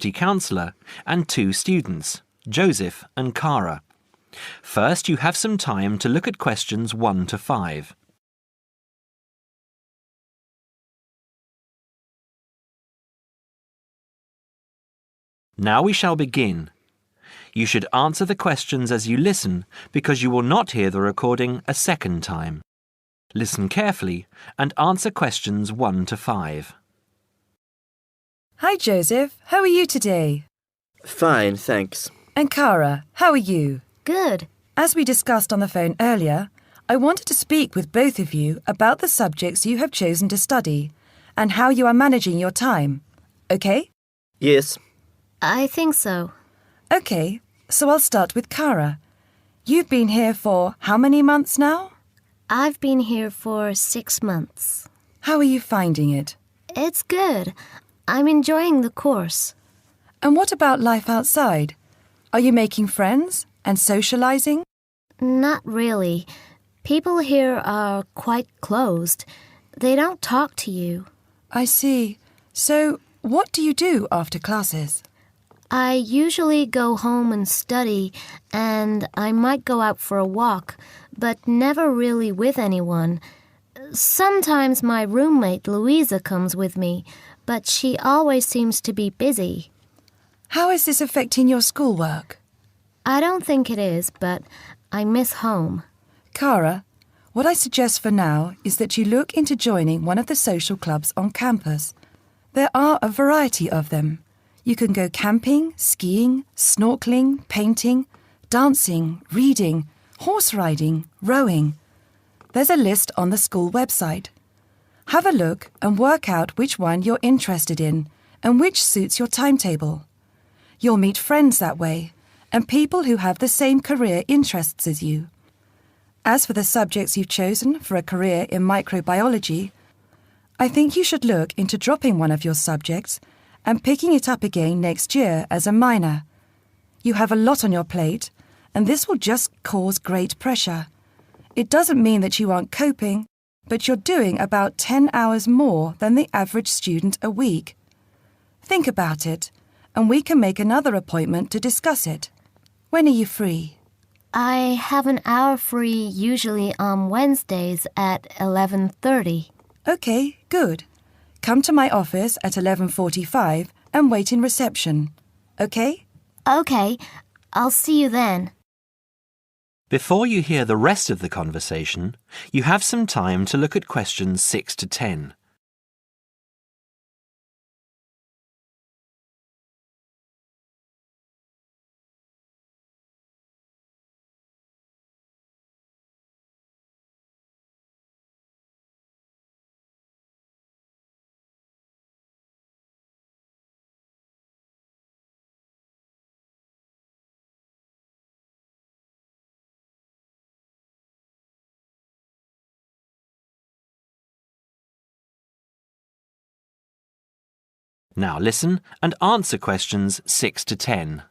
counsellor, and 2 students, Joseph and Cara. First, you have some time to look at questions 1 to 5. Now we shall begin. You should answer the questions as you listen because you will not hear the recording a second time. Listen carefully and answer questions 1 to 5. Hi, Joseph. How are you today? Fine, thanks. And Cara, how are you? Good. As we discussed on the phone earlier, I wanted to speak with both of you about the subjects you have chosen to study and how you are managing your time. Okay? Yes. I think so. Okay, so I'll start with Cara. You've been here for how many months now? I've been here for 6 months. How are you finding it? It's good. I'm enjoying the course. And what about life outside? Are you making friends and socializing? Not really. People here are quite closed. They don't talk to you. I see. So, what do you do after classes? I usually go home and study, and I might go out for a walk, but never really with anyone. Sometimes my roommate Louisa comes with me, but she always seems to be busy. How is this affecting your schoolwork? I don't think it is, but I miss home. Cara, what I suggest for now is that you look into joining one of the social clubs on campus. There are a variety of them. You can go camping, skiing, snorkeling, painting, dancing, reading, horse riding, rowing. There's a list on the school website. Have a look and work out which one you're interested in and which suits your timetable. You'll meet friends that way and people who have the same career interests as you. As for the subjects you've chosen for a career in microbiology, I think you should look into dropping one of your subjects and picking it up again next year as a minor. You have a lot on your plate, and this will just cause great pressure. It doesn't mean that you aren't coping, but you're doing about 10 hours more than the average student a week. Think about it, and we can make another appointment to discuss it. When are you free? I have an hour free usually on Wednesdays at 11:30. Okay, good. Come to my office at 11:45 and wait in reception. Okay? Okay, I'll see you then. Before you hear the rest of the conversation, you have some time to look at questions 6 to 10. Now listen and answer questions 6 to 10.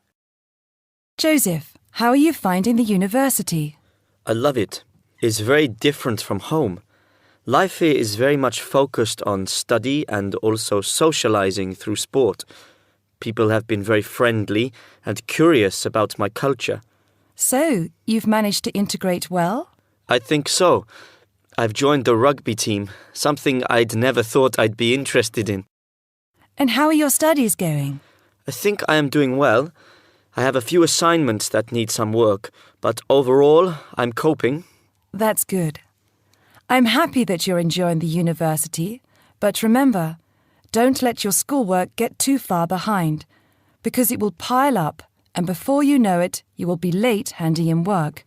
Joseph, how are you finding the university? I love it. It's very different from home. Life here is very much focused on study and also socializing through sport. People have been very friendly and curious about my culture. So, you've managed to integrate well? I think so. I've joined the rugby team, something I'd never thought I'd be interested in. And how are your studies going? I think I am doing well. I have a few assignments that need some work, but overall, I'm coping. That's good. I'm happy that you're enjoying the university, but remember, don't let your schoolwork get too far behind, because it will pile up, and before you know it, you will be late handing in work.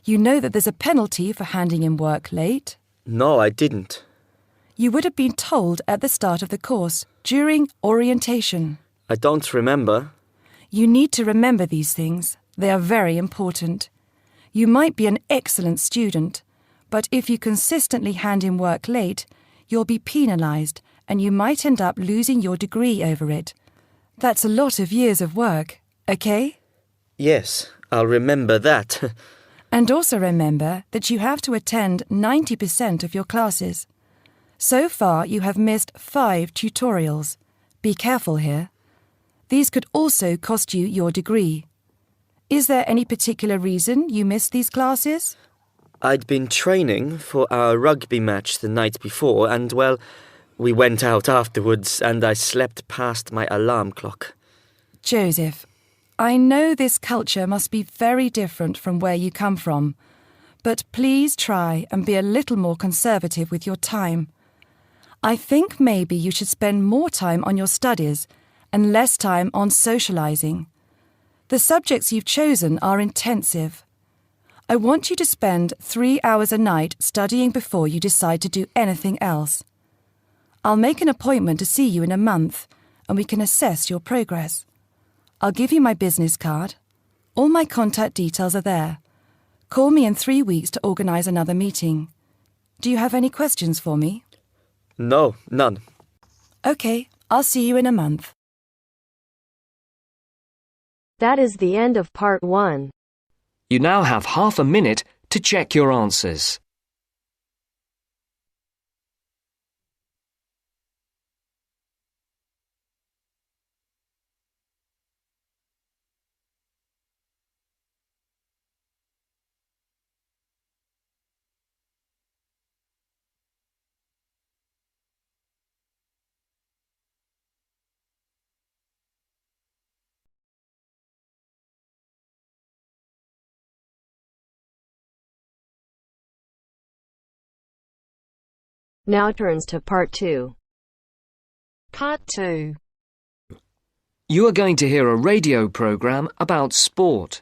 You know that there's a penalty for handing in work late? No, I didn't. You would have been told at the start of the course, during orientation. I don't remember. You need to remember these things. They are very important. You might be an excellent student, but if you consistently hand in work late, you'll be penalised and you might end up losing your degree over it. That's a lot of years of work, okay? Yes, I'll remember that. And also remember that you have to attend 90% of your classes. So far, you have missed 5 tutorials. Be careful here. These could also cost you your degree. Is there any particular reason you missed these classes? I'd been training for our rugby match the night before and, well, we went out afterwards and I slept past my alarm clock. Joseph, I know this culture must be very different from where you come from, but please try and be a little more conservative with your time. I think maybe you should spend more time on your studies and less time on socialising. The subjects you've chosen are intensive. I want you to spend 3 hours a night studying before you decide to do anything else. I'll make an appointment to see you in a month and we can assess your progress. I'll give you my business card. All my contact details are there. Call me in 3 weeks to organise another meeting. Do you have any questions for me? No, none. OK, I'll see you in a month. That is the end of part 1. You now have half a minute to check your answers. Now turns to part 2. Part 2. You are going to hear a radio program about sport.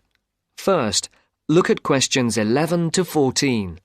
First, look at questions 11 to 14.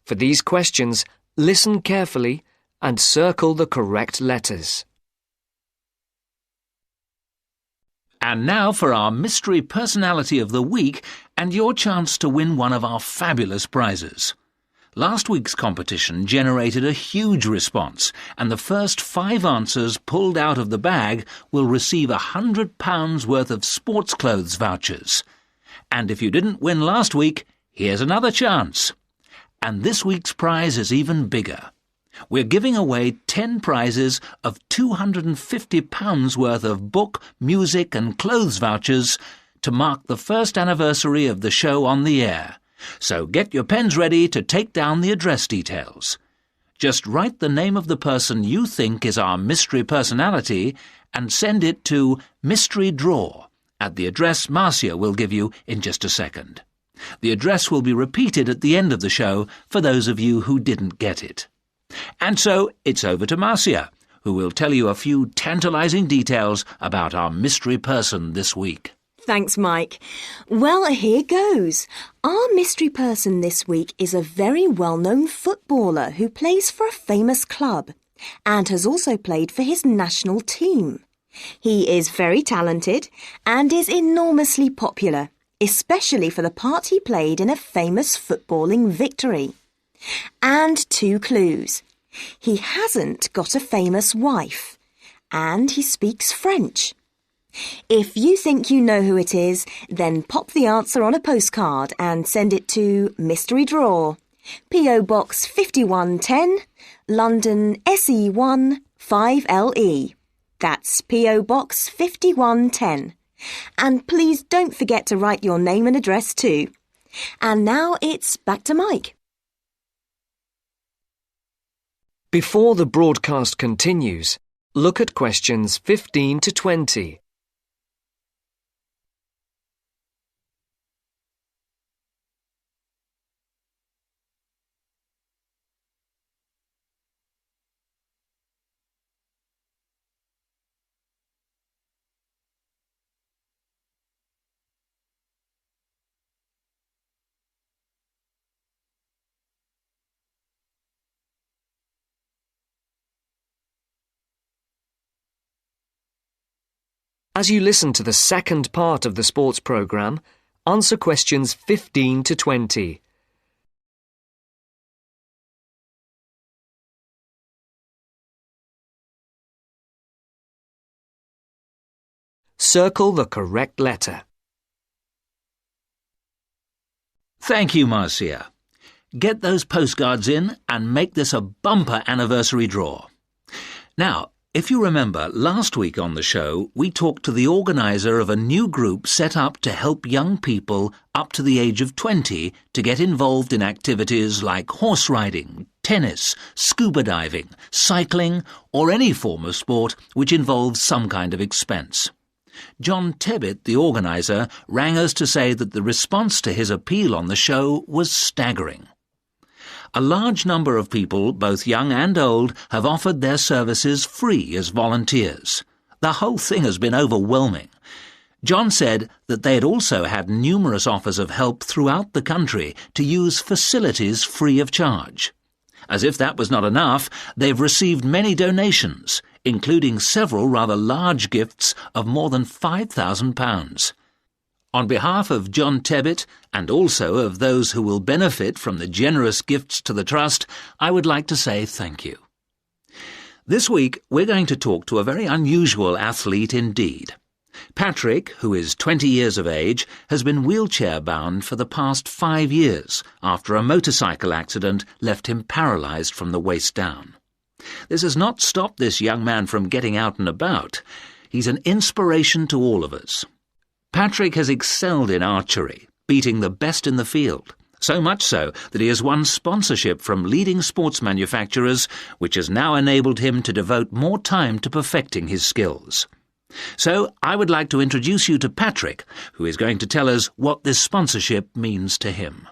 For these questions, listen carefully and circle the correct letters. And now for our Mystery Personality of the Week and your chance to win one of our fabulous prizes. Last week's competition generated a huge response, and the first 5 answers pulled out of the bag will receive £100 worth of sports clothes vouchers. And if you didn't win last week, here's another chance. And this week's prize is even bigger. We're giving away 10 prizes of £250 worth of book, music and clothes vouchers to mark the first anniversary of the show on the air. So get your pens ready to take down the address details. Just write the name of the person you think is our mystery personality and send it to Mystery Draw at the address Marcia will give you in just a second. The address will be repeated at the end of the show for those of you who didn't get it. And so it's over to Marcia, who will tell you a few tantalising details about our mystery person this week. Thanks, Mike. Well, here goes. Our mystery person this week is a very well-known footballer who plays for a famous club and has also played for his national team. He is very talented and is enormously popular, especially for the part he played in a famous footballing victory. And 2 clues. He hasn't got a famous wife, and he speaks French. If you think you know who it is, then pop the answer on a postcard and send it to Mystery Draw, P.O. Box 5110, London SE1 5LE. That's P.O. Box 5110. And please don't forget to write your name and address too. And now it's back to Mike. Before the broadcast continues, look at questions 15 to 20. As you listen to the second part of the sports programme, answer questions 15 to 20. Circle the correct letter. Thank you, Marcia. Get those postcards in and make this a bumper anniversary draw. Now, if you remember, last week on the show, we talked to the organiser of a new group set up to help young people up to the age of 20 to get involved in activities like horse riding, tennis, scuba diving, cycling, or any form of sport which involves some kind of expense. John Tebbit, the organiser, rang us to say that the response to his appeal on the show was staggering. A large number of people, both young and old, have offered their services free as volunteers. The whole thing has been overwhelming. John said that they had also had numerous offers of help throughout the country to use facilities free of charge. As if that was not enough, they've received many donations, including several rather large gifts of more than £5,000. On behalf of John Tebbit, and also of those who will benefit from the generous gifts to the Trust, I would like to say thank you. This week, we're going to talk to a very unusual athlete indeed. Patrick, who is 20 years of age, has been wheelchair-bound for the past 5 years after a motorcycle accident left him paralysed from the waist down. This has not stopped this young man from getting out and about. He's an inspiration to all of us. Patrick has excelled in archery, beating the best in the field, so much so that he has won sponsorship from leading sports manufacturers, which has now enabled him to devote more time to perfecting his skills. So I would like to introduce you to Patrick, who is going to tell us what this sponsorship means to him.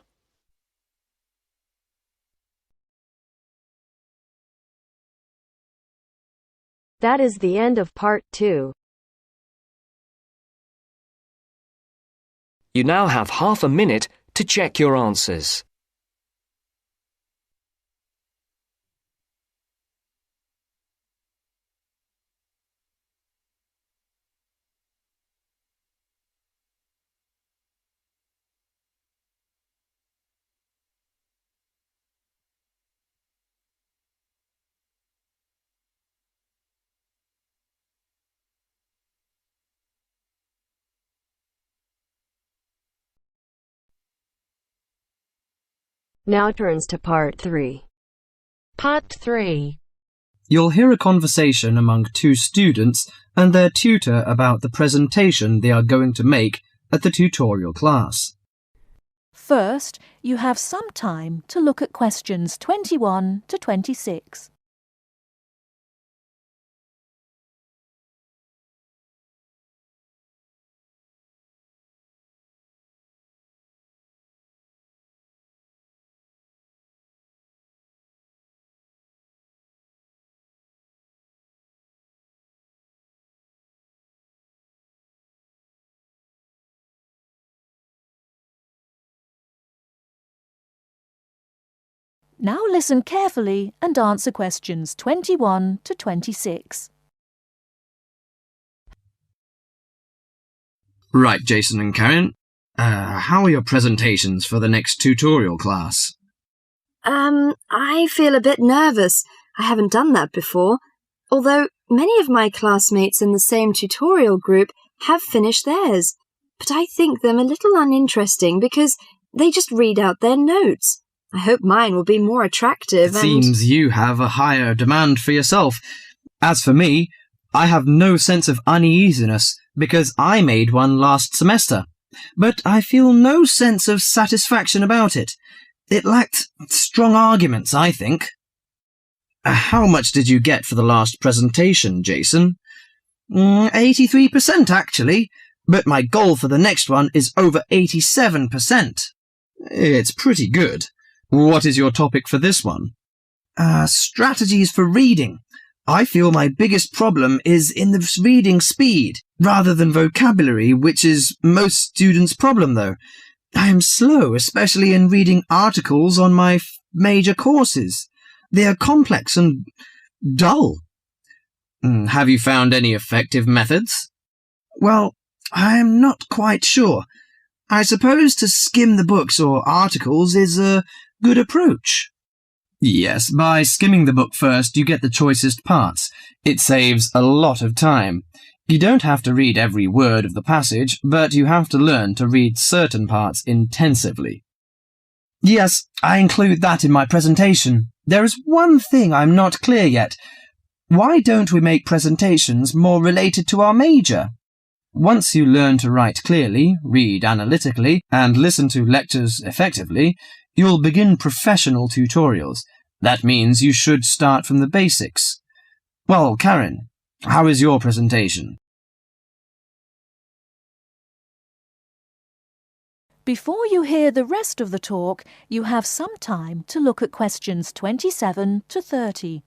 That is the end of part 2. You now have half a minute to check your answers. Now turns to part 3. Part 3. You'll hear a conversation among two students and their tutor about the presentation they are going to make at the tutorial class. First, you have some time to look at questions 21 to 26. Now listen carefully and answer questions 21 to 26. Right, Jason and Karen. How are your presentations for the next tutorial class? I feel a bit nervous. I haven't done that before. Although many of my classmates in the same tutorial group have finished theirs. But I think them a little uninteresting because they just read out their notes. I hope mine will be more attractive. It seems you have a higher demand for yourself. As for me, I have no sense of uneasiness because I made one last semester. But I feel no sense of satisfaction about it. It lacked strong arguments, I think. How much did you get for the last presentation, Jason? 83% actually, but my goal for the next one is over 87%. It's pretty good. What is your topic for this one? Strategies for reading. I feel my biggest problem is in the reading speed, rather than vocabulary, which is most students' problem, though. I am slow, especially in reading articles on my major courses. They are complex and dull. Have you found any effective methods? Well, I'm not quite sure. I suppose to skim the books or articles is a good approach. Yes, by skimming the book first, you get the choicest parts. It saves a lot of time. You don't have to read every word of the passage, but you have to learn to read certain parts intensively. Yes, I include that in my presentation. There is one thing I'm not clear yet. Why don't we make presentations more related to our major? Once you learn to write clearly, read analytically, and listen to lectures effectively, you'll begin professional tutorials. That means you should start from the basics. Well, Karen, how is your presentation? Before you hear the rest of the talk, you have some time to look at questions 27 to 30.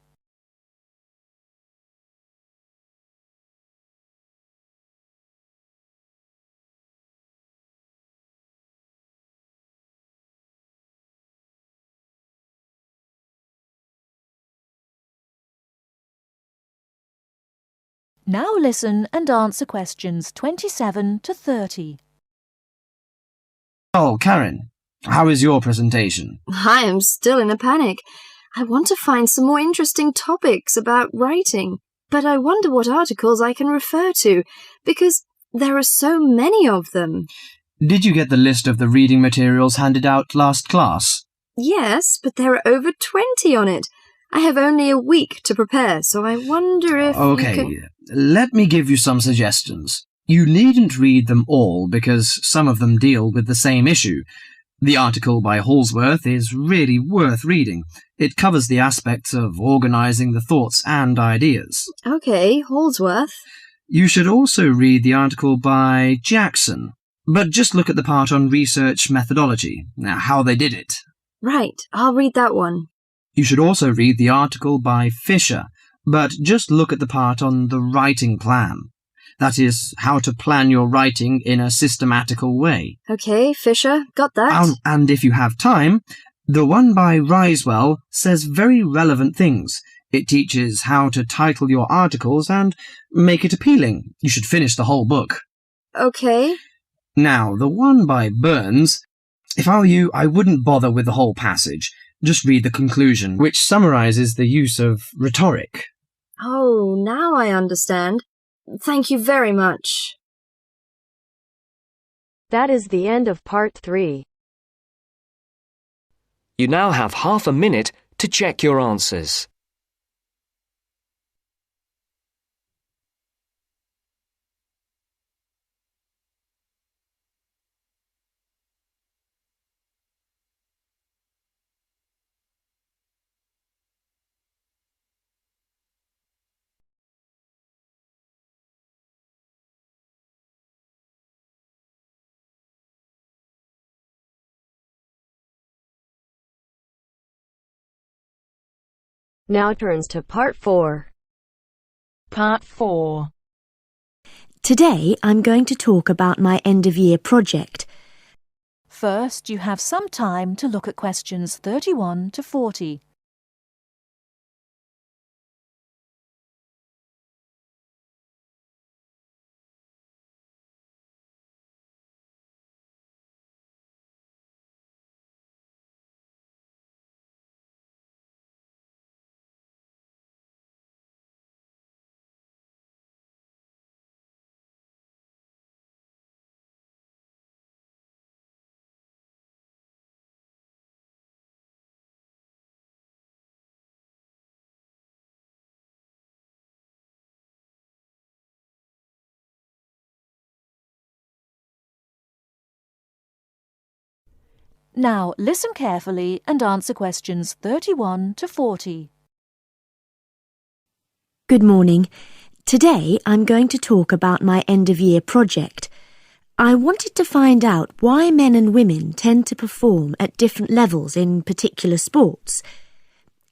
Now listen and answer questions 27 to 30. Oh, Karen, how is your presentation? I am still in a panic. I want to find some more interesting topics about writing, but I wonder what articles I can refer to, because there are so many of them. Did you get the list of the reading materials handed out last class? Yes, but there are over 20 on it. I have only a week to prepare, so I wonder if Let me give you some suggestions. You needn't read them all because some of them deal with the same issue. The article by Holsworth is really worth reading. It covers the aspects of organising the thoughts and ideas. Okay, Holsworth. You should also read the article by Jackson, but just look at the part on research methodology, how they did it. Right, I'll read that one. You should also read the article by Fisher, but just look at the part on the writing plan. That is, how to plan your writing in a systematical way. Okay, Fisher, got that. And if you have time, the one by Risewell says very relevant things. It teaches how to title your articles and make it appealing. You should finish the whole book. Okay. Now, the one by Burns, if I were you, I wouldn't bother with the whole passage. Just read the conclusion, which summarises the use of rhetoric. Oh, now I understand. Thank you very much. That is the end of part 3. You now have half a minute to check your answers. Now turns to part 4. Part 4. Today I'm going to talk about my end-of-year project. First, you have some time to look at questions 31 to 40. Now listen carefully and answer questions 31 to 40. Good morning. Today I'm going to talk about my end-of-year project. I wanted to find out why men and women tend to perform at different levels in particular sports.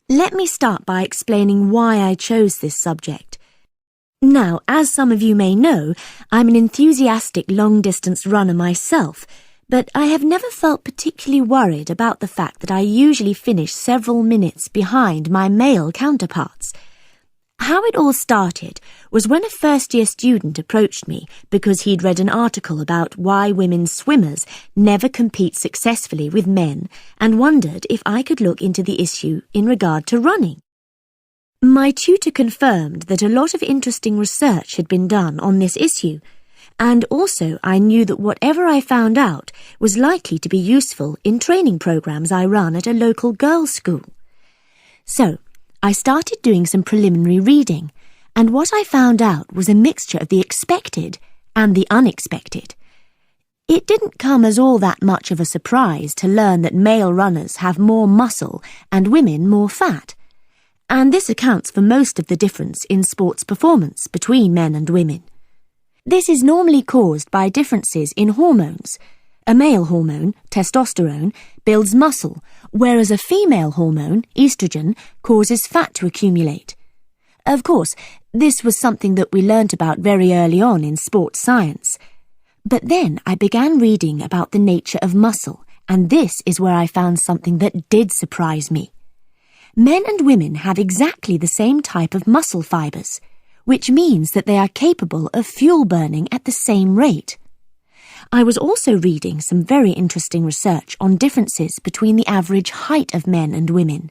Let me start by explaining why I chose this subject. Now, as some of you may know, I'm an enthusiastic long-distance runner myself, but I have never felt particularly worried about the fact that I usually finish several minutes behind my male counterparts. How it all started was when a first-year student approached me because he'd read an article about why women swimmers never compete successfully with men and wondered if I could look into the issue in regard to running. My tutor confirmed that a lot of interesting research had been done on this issue, and also I knew that whatever I found out was likely to be useful in training programs I run at a local girls' school. So, I started doing some preliminary reading, and what I found out was a mixture of the expected and the unexpected. It didn't come as all that much of a surprise to learn that male runners have more muscle and women more fat, and this accounts for most of the difference in sports performance between men and women. This is normally caused by differences in hormones. A male hormone, testosterone, builds muscle, whereas a female hormone, estrogen, causes fat to accumulate. Of course, this was something that we learnt about very early on in sports science. But then I began reading about the nature of muscle, and this is where I found something that did surprise me. Men and women have exactly the same type of muscle fibers, which means that they are capable of fuel burning at the same rate. I was also reading some very interesting research on differences between the average height of men and women.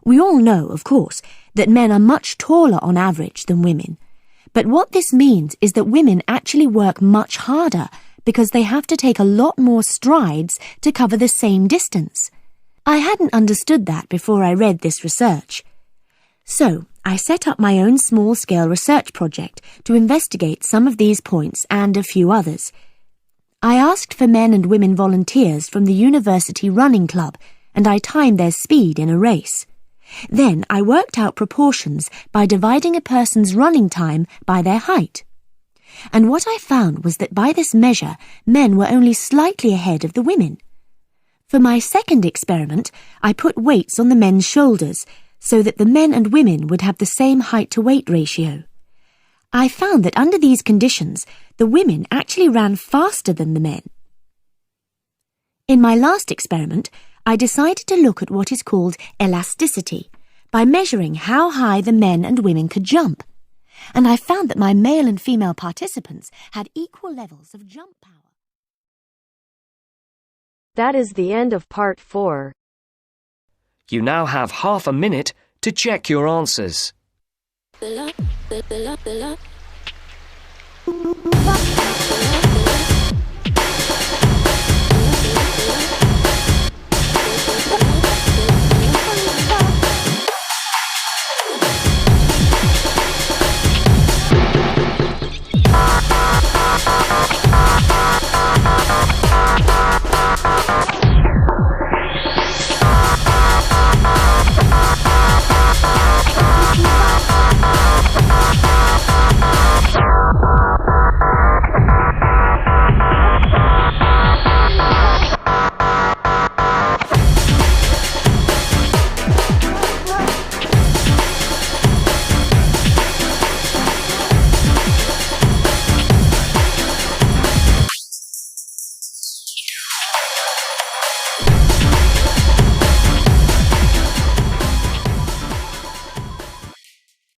We all know, of course, that men are much taller on average than women, but what this means is that women actually work much harder because they have to take a lot more strides to cover the same distance. I hadn't understood that before I read this research. So, I set up my own small-scale research project to investigate some of these points and a few others. I asked for men and women volunteers from the university running club, and I timed their speed in a race. Then I worked out proportions by dividing a person's running time by their height. And what I found was that by this measure, men were only slightly ahead of the women. For my second experiment, I put weights on the men's shoulders so that the men and women would have the same height-to-weight ratio. I found that under these conditions, the women actually ran faster than the men. In my last experiment, I decided to look at what is called elasticity by measuring how high the men and women could jump, and I found that my male and female participants had equal levels of jump power. That is the end of part 4. You now have half a minute to check your answers.